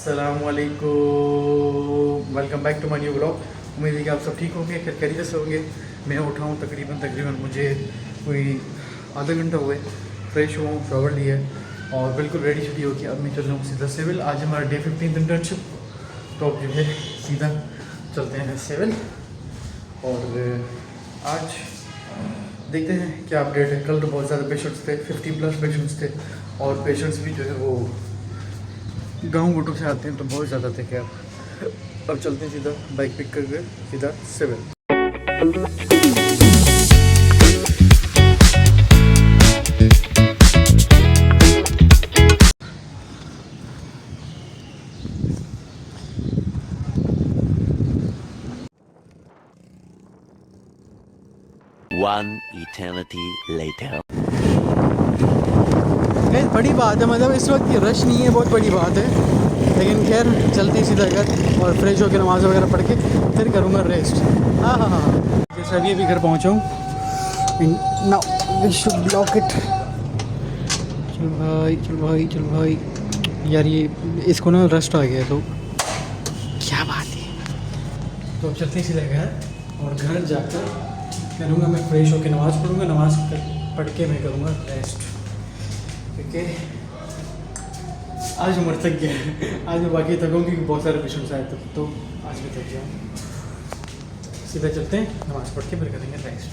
अस्सलामुअलैकुम, welcome back to my new blog. उम्मीद है कि आप सब ठीक होंगे, खैरियत से होंगे। मैं उठा हूँ तकरीबन मुझे कोई आधा घंटा हुआ है। फ्रेश हुआ हूँ, शॉवर लिया है और बिल्कुल रेडी शेडी हो गया। अब मैं चल रहा हूँ सीधा सिविल। आज हमारा डे 15 इंटर्नशिप, तो अब जो है सीधा चलते हैं सिविल। और आज देखते हैं क्या अपडेट है। कल तो बहुत ज़्यादा पेशेंट्स थे, 50+ पेशेंट्स थे और पेशेंट्स भी जो है वो गाँव गोटों से आते हैं तो बहुत ज़्यादा थे। खैर अब चलते हैं सीधा बाइक पिक करके सीधा सिविल। 1 eternity later. बड़ी बात है, मतलब इस वक्त ये रश नहीं है, बहुत बड़ी बात है। लेकिन खैर चलते सीधा घर और फ्रेश होकर नमाज़ वगैरह पढ़ के फिर करूँगा रेस्ट। हाँ हाँ हाँ, जैसे अभी घर पहुँचा हूँ। Now we should block it. चल भाई यार, ये इसको ना रस्ट आ गया तो क्या बात है। तो चलते सीधा घर और घर जाकर करूँगा मैं फ्रेश होकर नमाज़ पढ़ूँगा। नमाज़ पढ़ के मैं करूँगा रेस्ट। ओके, आज उम्र थक गया है। आज मैं बाकी थका हूँ क्योंकि बहुत सारे पेशेंट्स आए थे, तो आज मैं थक गया हूँ। सीधा चलते हैं, नमाज़ पढ़ के फिर करेंगे रेस्ट।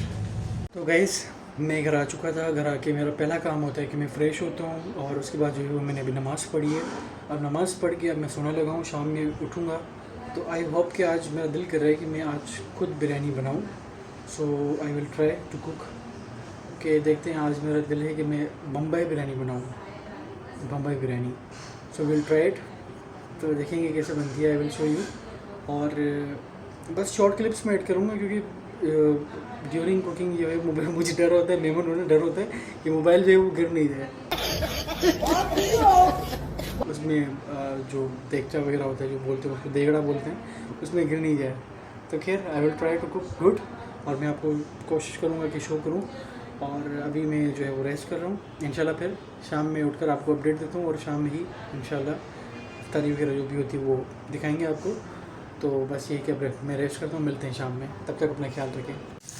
तो गाइस, मैं घर आ चुका था। घर आके मेरा पहला काम होता है कि मैं फ़्रेश होता हूँ और उसके बाद जो है वो मैंने अभी नमाज़ पढ़ी है। अब नमाज़ पढ़ के अब मैं सोने लगा हूँ। शाम में उठूँगा तो आई होप कि आज मेरा दिल कर रहा है कि मैं आज खुद बिरयानी बनाऊँ। So I will try to cook. Okay, देखते हैं। आज मेरा दिल है कि मैं बम्बई बिरयानी बनाऊँ, Bombay biryani. So will try it. तो देखेंगे कैसे बनती है, आई विल शो यू। और बस शॉर्ट क्लिप्स में ऐड करूँगा क्योंकि ड्यूरिंग कुकिंग जो है मोबाइल, मुझे डर होता है, मेहमान होने डर होता है कि मोबाइल जो है वो गिर नहीं जाए। उसमें जो देगचा वगैरह होता है, जो बोलते हैं उसको देगड़ा बोलते हैं, उसमें गिर नहीं जाए। तो खैर I will try to cook good और मैं आपको कोशिश करूँगा कि शो करूँ। और अभी मैं जो है वो रेस्ट कर रहा हूँ। इंशाल्लाह फिर शाम में उठकर आपको अपडेट देता हूँ और शाम में ही इंशाल्लाह इफ्तारी वगैरह जो भी होती है वो दिखाएंगे आपको। तो बस ये कि मैं रेस्ट करता हूँ, मिलते हैं शाम में। तब तक अपना ख्याल रखें।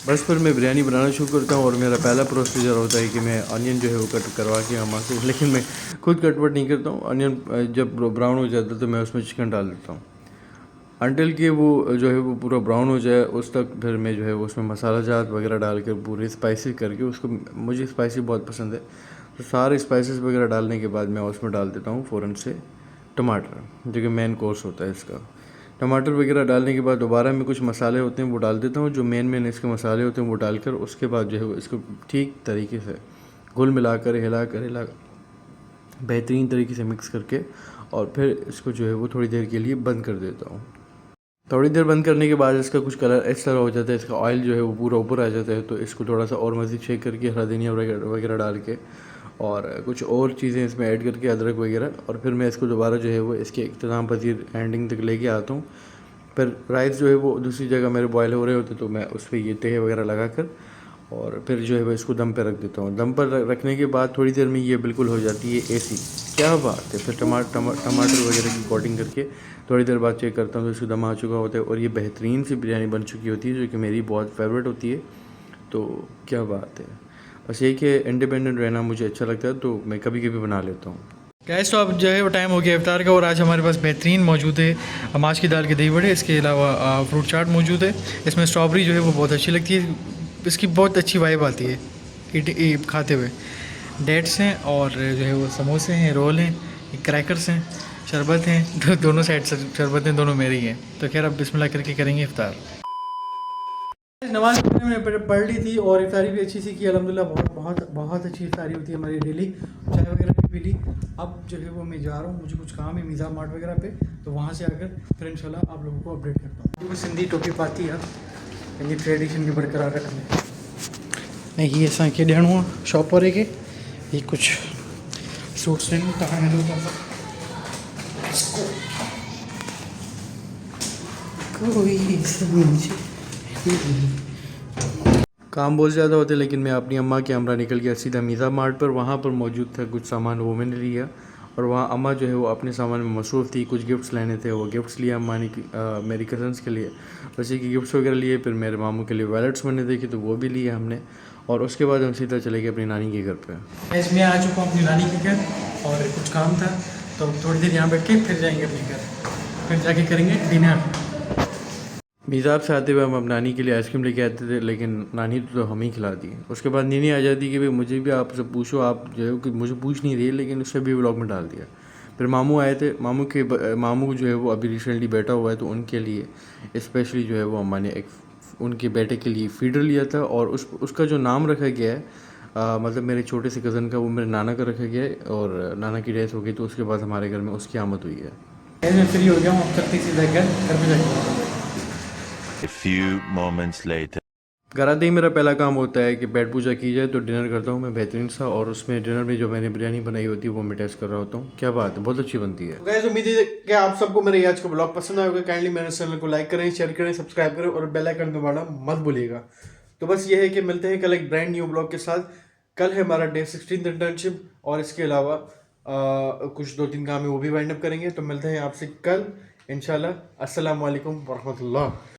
बस फिर मैं बिरयानी बनाना शुरू करता हूँ और मेरा पहला प्रोसीजर होता है कि मैं अनियन जो है वो कट करवा के अम्मा से, लेकिन मैं खुद कटवट नहीं करता हूँ। अनियन जब ब्राउन हो जाता है तो मैं उसमें चिकन डाल देता हूँ अंटिल कि वो जो है वो पूरा ब्राउन हो जाए उस तक। फिर मैं जो है उसमें मसाला जात वगैरह डाल कर पूरे स्पाइसी करके उसको, मुझे स्पाइसी बहुत पसंद है, तो सारे स्पाइसेस वगैरह डालने के बाद मैं उसमें डाल देता हूँ फ़ौरन से टमाटर, जो कि मेन कोर्स होता है इसका। टमाटर वगैरह डालने के बाद दोबारा में कुछ मसाले होते हैं वो डाल देता हूँ, जो मेन इसके मसाले होते हैं वो डालकर उसके बाद जो है वो इसको ठीक तरीके से घुल मिला कर हिला बेहतरीन तरीके से मिक्स करके और फिर इसको जो है वो थोड़ी देर के लिए बंद कर देता हूँ। थोड़ी देर बंद करने के बाद इसका कुछ कलर इस तरह हो जाता है, इसका ऑयल जो है वो पूरा ऊपर आ जाता है। तो इसको थोड़ा सा और मज़ीद शेक करके हरा धनिया वगैरह डाल के और कुछ और चीज़ें इसमें ऐड करके अदरक वगैरह, और फिर मैं इसको दोबारा जो है वो इसके इख्तिताम पजीर एंडिंग तक लेके आता हूँ। फिर राइस जो है वो दूसरी जगह मेरे बॉयल हो रहे होते तो मैं उस पर ये तहे वगैरह लगा कर और फिर जो है वो इसको दम पर रख देता हूँ। दम पर रखने के बाद थोड़ी देर में ये बिल्कुल हो जाती है ऐसी। क्या बात है। फिर टमाटर वगैरह की कोटिंग करके थोड़ी देर बाद चेक करता हूँ तो इसको दम आ चुका होता है और ये बेहतरीन सी बिरयानी बन चुकी होती है, जो कि मेरी बहुत फेवरेट होती है। तो क्या बात है। बस यही कि इंडिपेंडेंट रहना मुझे अच्छा लगता है, तो मैं कभी कभी बना लेता हूँ। गैस, तो अब जो है वो टाइम हो गया इफ्तार का और आज हमारे पास बेहतरीन मौजूद है माश की दाल के दही बड़े। इसके अलावा फ्रूट चाट मौजूद है। इसमें स्ट्रॉबेरी जो है वो बहुत अच्छी लगती है, इसकी बहुत अच्छी वाइब आती है खाते हुए। डेट्स हैं और जो है वो समोसे हैं, रोल हैं, क्रैकर्स हैं, शरबत हैं, दोनों साइड से शरबत हैं, दोनों मेरी हैं। तो खैर अब बिस्मिल्लाह करके करेंगे इफ्तार। नमाज़ मैंने पढ़ ली थी और इफ्तारी भी अच्छी सी की अल्हम्दुलिल्लाह। बहुत अच्छी इफ्तारी होती है हमारी डेली। चाय वगैरह भी पी ली। अब जो है वो मैं जा रहा हूँ, मुझे कुछ काम है मीज़ा मार्ट वगैरह पे, तो वहाँ से आकर फिर इंशाल्लाह आप लोगों को अपडेट करता हूँ। वो सिंधी टोपी पाती है, ये ट्रेडिशन के बरकरार रखने नहीं ये असां के ॾियणो आहे शॉप वारे खे। ये कुछ सूट्स आहिनि तव्हां हिन कोई काम बहुत ज़्यादा होते, लेकिन मैं अपनी अम्मा के हमरा निकल गया सीधा मीज़ा मार्ट पर। वहाँ पर मौजूद था कुछ सामान, वो मैंने लिया और वहाँ अम्मा जो है वो अपने सामान में मसरूफ़ थी, कुछ गिफ्ट्स लेने थे, वो गिफ्ट्स लिए अम्मा ने मेरी कज़न्स के लिए, उसी के गिफ्ट्स वगैरह लिए। फिर मेरे मामू के लिए वैलेट्स बनने थे कि तो वो भी लिए हमने, और उसके बाद हम सीधा चले गए अपनी नानी के घर पे। मैं आ चुका हूँ अपनी नानी के घर और कुछ काम था तो थोड़ी देर यहाँ बैठ के फिर जाएंगे अपने घर, फिर जाके करेंगे डिनर। मिज़ाब से आते हुए हम अब नानी के लिए आइसक्रीम लेके आते थे, लेकिन नानी तो हम ही खिला दी। उसके बाद नीनी आ जाती कि भाई मुझे भी आपसे पूछो, आप जो है कि मुझे पूछ नहीं रही है, लेकिन उससे भी व्लॉग में डाल दिया। फिर मामू आए थे, मामू जो है वो अभी रिसेंटली बैठा हुआ है, तो उनके लिए स्पेशली जो है वो अम्मा ने एक उनके बेटे के लिए फीडर लिया था, और उसका जो नाम रखा गया है मतलब मेरे छोटे से कज़न का, वो मेरे नाना का रखा गया है, और नाना की डेथ हो गई तो उसके बाद हमारे घर में उसकी आमद हुई है। मैं फ्री हो गया हूँ, अब चलते सीधा घर पे जाएंगे। A few moments later. घर आते ही मेरा पहला काम होता है कि पेट पूजा की जाए, तो डिनर करता हूँ मैं बेहतरीन सा, और उसमें डिनर में जो मैंने बिरयानी बनाई होती है वो मैं टेस्ट कर रहा होता हूँ। क्या बात है, बहुत अच्छी बनती है। गाइस, उम्मीद है कि आप सबको मेरे आज का ब्लॉग पसंद आएगा। काइंडली मेरे चैनल को लाइक करें, शेयर करें, सब्सक्राइब करें और बेल आइकन दबाना मत भूलिएगा। तो बस ये है कि मिलते हैं कल एक ब्रांड न्यू ब्लॉग के साथ। कल है हमारा डे 16 इंटर्नशिप, और इसके अलावा कुछ 2-3 काम है वो भी वाइंड अप करेंगे। तो मिलते हैं आपसे कल इंशाल्लाह। अस्सलाम वालेकुम वरहमतुल्लाह।